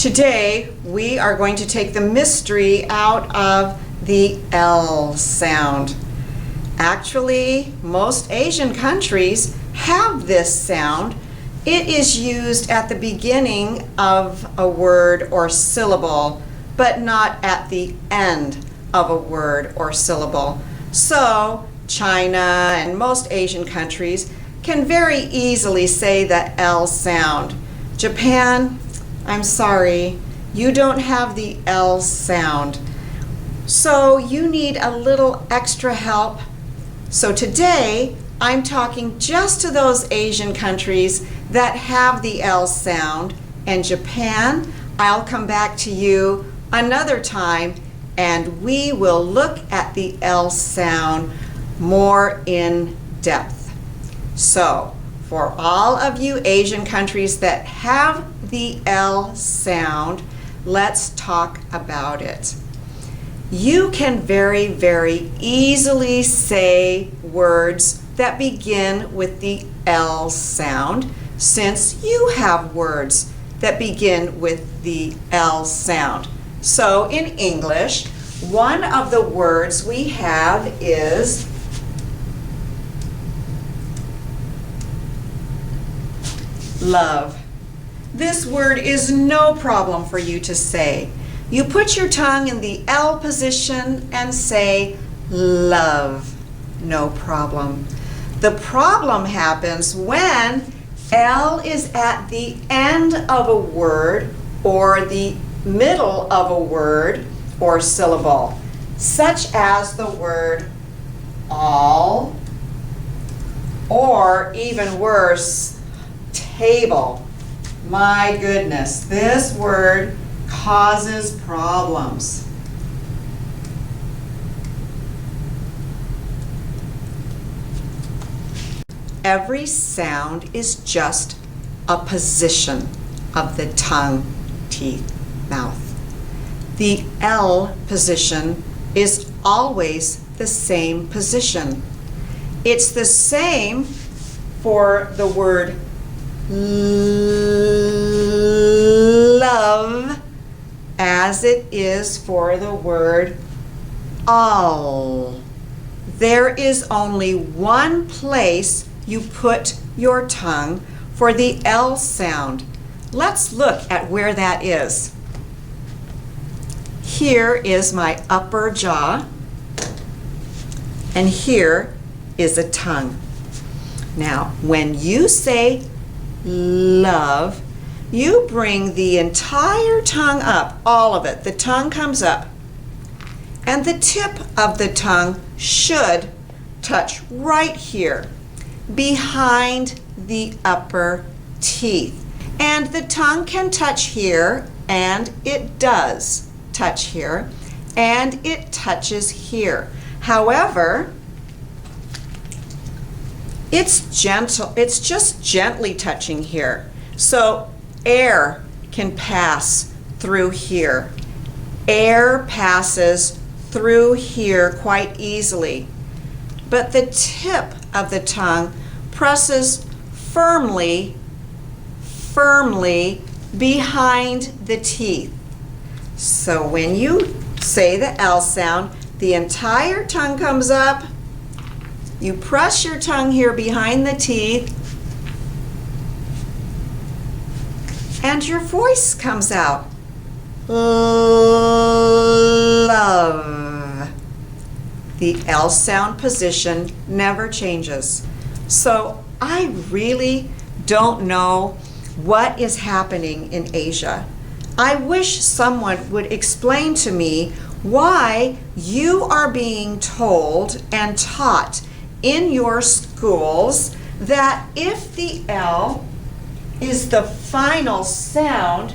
Today, we are going to take the mystery out of the L sound. Actually, most Asian countries have this sound. It is used at the beginning of a word or syllable, but not at the end of a word or syllable. So, China and most Asian countries can very easily say the L sound. Japan, I'm sorry, you don't have the L sound. So you need a little extra help. So today, I'm talking just to those Asian countries that have the L sound, and Japan, I'll come back to you another time and we will look at the L sound more in depth. So, for all of you Asian countries that have the L sound, let's talk about it. You can very, very easily say words that begin with the L sound, since you have words that begin with the L sound. So in English, one of the words we have is love. This word is no problem for you to say. You put your tongue in the L position and say love. No problem. The problem happens when L is at the end of a word or the middle of a word or syllable, such as the word all, or even worse, table. My goodness, this word causes problems. Every sound is just a position of the tongue, teeth, mouth. The L position is always the same position. It's the same for the word love as it is for the word all. There is only one place you put your tongue for the L sound. Let's look at where that is. Here is my upper jaw, and here is a tongue. Now, when you say love, you bring the entire tongue up, all of it. The tongue comes up, and the tip of the tongue should touch right here, behind the upper teeth. And the tongue can touch here, and it does touch here, and it touches here. However, it's gentle, it's just gently touching here. So air can pass through here. Air passes through here quite easily. But the tip of the tongue presses firmly behind the teeth. So when you say the L sound, the entire tongue comes up. You press your tongue here behind the teeth, and your voice comes out. Love. The L sound position never changes. So I really don't know what is happening in Asia. I wish someone would explain to me why you are being told and taught in your schools that if the L is the final sound,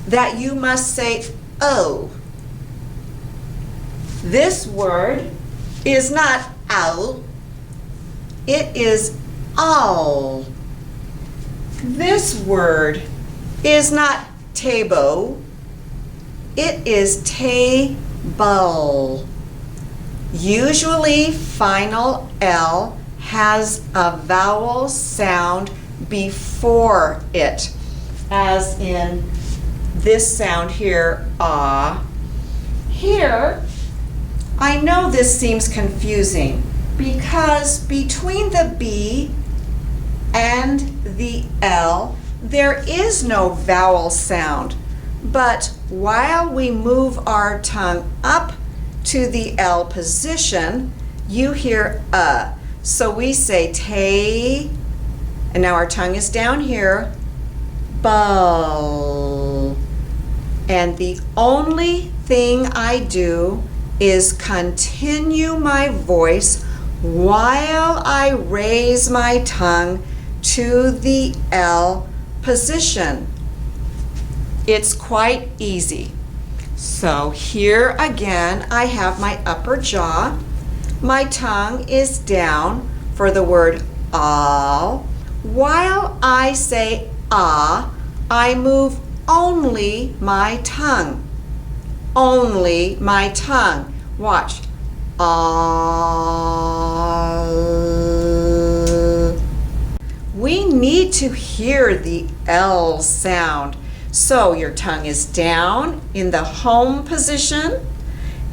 that you must say O. This word is not ow, it is all. This word is not table, it is table. Usually final L has a vowel sound before it, as in this sound here, ah. Here, I know this seems confusing because between the B and the L, there is no vowel sound. But while we move our tongue up to the L position, you hear So we say tay, and now our tongue is down here, bull. And the only thing I do is continue my voice while I raise my tongue to the L position. It's quite easy. So here again, I have my upper jaw. My tongue is down for the word all. While I say ah, I move only my tongue. Only my tongue. Watch. Ah. We need to hear the L sound. So your tongue is down in the home position,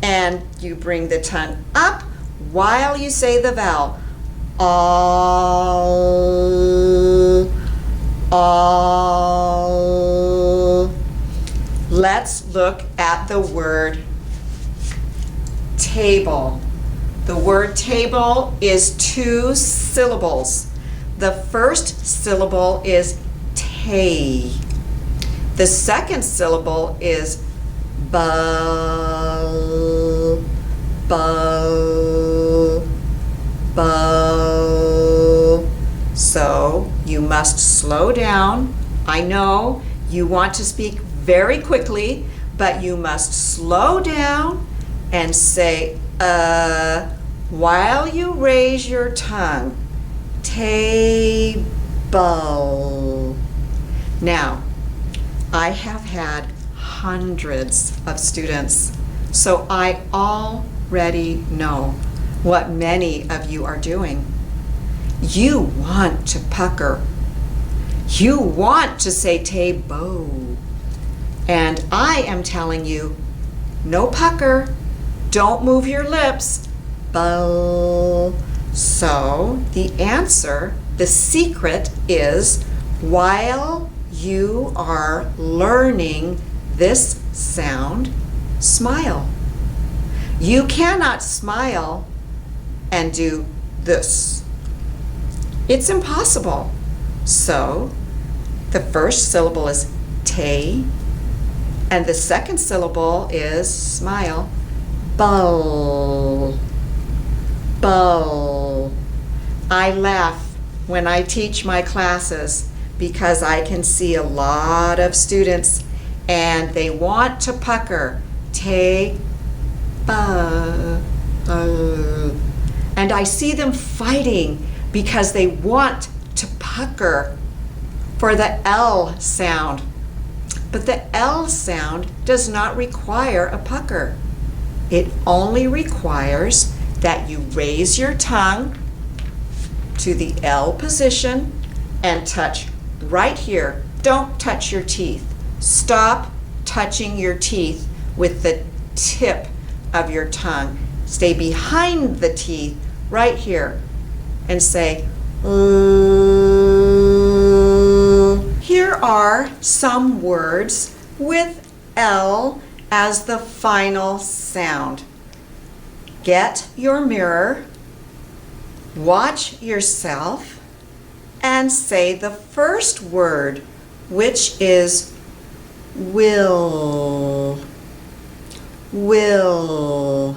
and you bring the tongue up while you say the vowel. All. All. Let's look at the word table. The word table is 2 syllables. The first syllable is tay. The second syllable is bu, bu, bu. So you must slow down. I know you want to speak very quickly, but you must slow down and say while you raise your tongue. Table. Now, I have had hundreds of students, so I already know what many of you are doing. You want to pucker. You want to say table. And I am telling you, no pucker. Don't move your lips. Bo. So the answer, the secret is, while you are learning this sound, smile. You cannot smile and do this. It's impossible. So the first syllable is tay, and the second syllable is smile. Bull. Bull. I laugh when I teach my classes because I can see a lot of students and they want to pucker. Tay, bu, and I see them fighting because they want to pucker for the L sound. But the L sound does not require a pucker. It only requires that you raise your tongue to the L position and touch right here. Don't touch your teeth. Stop touching your teeth with the tip of your tongue. Stay behind the teeth right here and say, Here are some words with L as the final sound. Get your mirror, watch yourself, and say the first word, which is will. Will.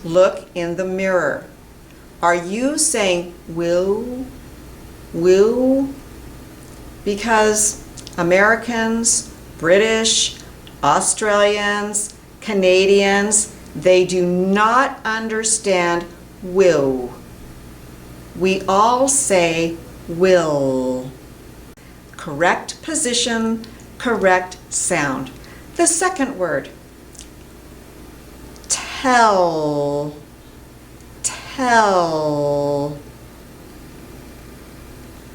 Look in the mirror. Are you saying will? Will? Because Americans, British, Australians, Canadians, they do not understand will. We all say will. Correct position, correct sound. The second word, tell. Tell.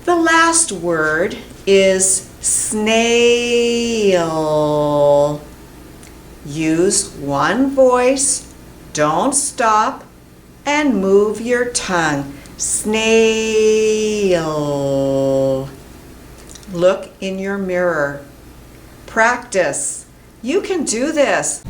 The, The last word is snail. Snail. Use one voice, don't stop, and move your tongue. Snail. Look in your mirror. Practice. You can do this.